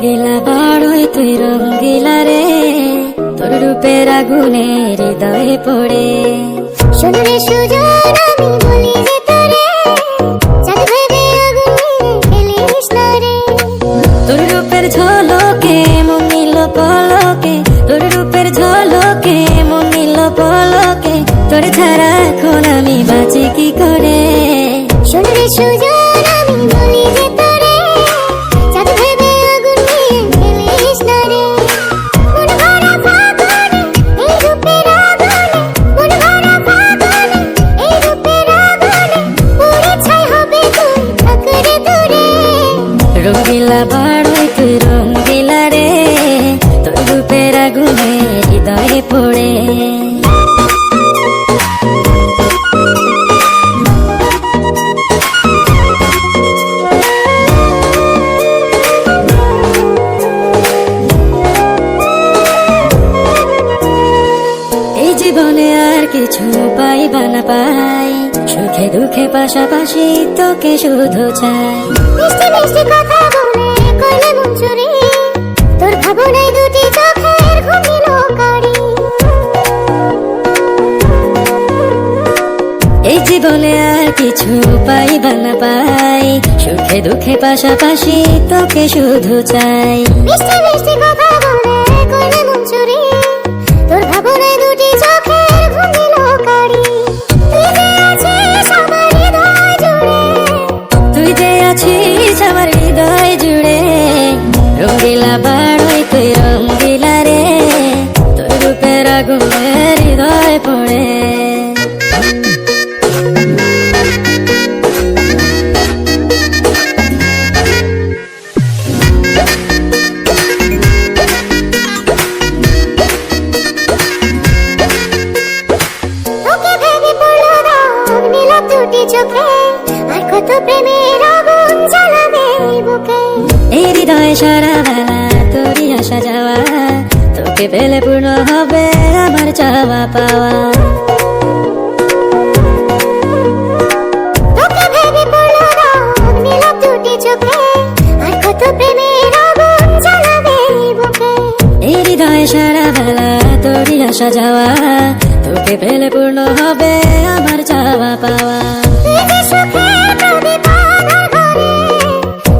রঙ্গিলা বাড়ই তুই রঙ্গিলা রে, তোর রূপের আগুনে হৃদয়ে পড়ে। শুনরে সুজন আমি বলি যে তোরে, চাঁদ ভেবে আগুনে ফেলিস না রে। তোর রূপের ঝলকে মন নিল পলকে, তোর রূপের ঝলকে মন নিল পলকে, তোর ছাড়া এখন আমি বাঁচি কি করে। শুনরে সুজন আমি বলি যে তোরে, চাঁদ ভেবে আগুনে ফেলিস না রে। মন ভরা ফাগুনে এই রূপের আগুনে, মন ভরা ফাগুনে এই রূপের আগুনে, পুড়ে ছাই হবে তুই থাকরে দূরে। রঙ্গিলা বাড়ই তুই রঙ্গিলা রে, তোর রূপের আগুনে হৃদয়ে পড়ে। এই জীবনে আর কিছু পাইবা না পাই, সুখে দুঃখে পাশাপাশি তোকে শুধু চাই। মিষ্টি মিষ্টি কথা বলে করলে মন চুরি, তোর ভাবনায় দুটি চোখের ঘুম দিল কারি। এই জীবনে আর কিছু পাইবা না পাই, সুখে দুঃখে পাশাপাশি তোকে শুধু চাই। মিষ্টি মিষ্টি কথা বলে করলে মন চুরি, তোর ভাবনায় দুটি চোখের ঘুম দিল কারি। তুই যে আছিস আমার হৃদয় জুড়ে, রঙ্গিলা বাড়ই তুই রঙ্গিলা রে, তোর রূপের আগুনে হৃদয় পড়ে। তোকে ভেবে পড়লো দাগ নীল দুটি চোখে, আর কত প্রেমের আগুন জ্বালাবে এই বুকে। এই হৃদয়ে সারা বেলা তোরই আসা যাওয়া, তোকে পেলে পূর্ণ হবে আমার চাওয়া পাওয়া। তোকে ভেবে পড়লো দাগ নীল দুটি চোখে, আর কত প্রেমের আগুন জ্বালাবে এই বুকে। এই হৃদয়ে সারা বেলা তোরই আসা যাওয়া, তোকে পেলে পূর্ণ হবে আমার চাওয়া পাওয়া। তুই যে সুখের প্রদীপ আধার ঘরে,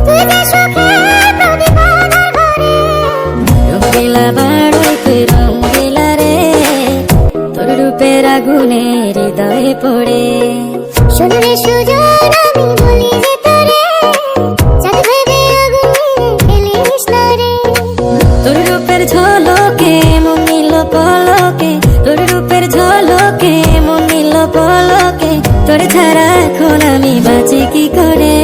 তুই যে সুখের প্রদীপ আধার ঘরে। রঙ্গিলা বাড়ই তুই রঙ্গিলা রে, তোর রূপের আগুনে হৃদয়ে পড়ে। শুনরে সুজন আমি বলি যে তোরে, চাঁদ ভেবে আগুনে ফেলিস না রে। তোর রূপের ঝলকে মন নিল পলকে, তোর রূপের ঝলকে মন নিল পলকে, তোর ছাড়া এখন আমি বাঁচি কি করে।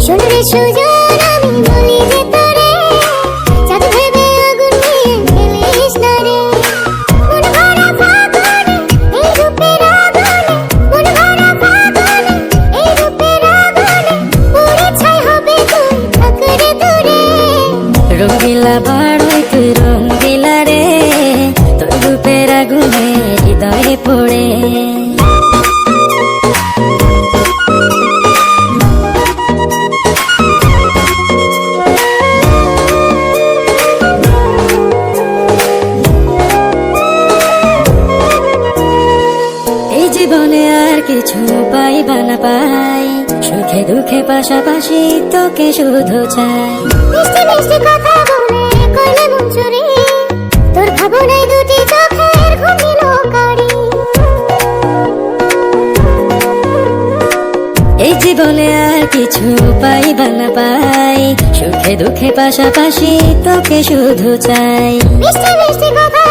শুনরে সুজন আমি বলি যে তোরে, চাঁদ ভেবে আগুনে ফেলিস না রে। মন ভরা ফাগুনে এই রূপের আগুনে, মন ভরা ফাগুনে এই রূপের আগুনে, পুড়ে ছাই হবে তুই থাকরে দূরে। রঙ্গিলা বাড়ই তুই রঙ্গিলা রে, তোর রূপের আগুনে হৃদয়ে পড়ে। এই জীবনে আর কিছু পাইবা না পাই, সুখে দুঃখে পাশাপাশি তোকে শুধু চাই। মিষ্টি মিষ্টি কথা বলে করলে মন চুরি, তোর ভাবনায় দুটি চোখের ঘুম দিল কারি। এই জীবনে আর কিছু পাইবা না পাই, সুখে দুঃখে পাশাপাশি তোকে শুধু চাই। মিষ্টি মিষ্টি কথা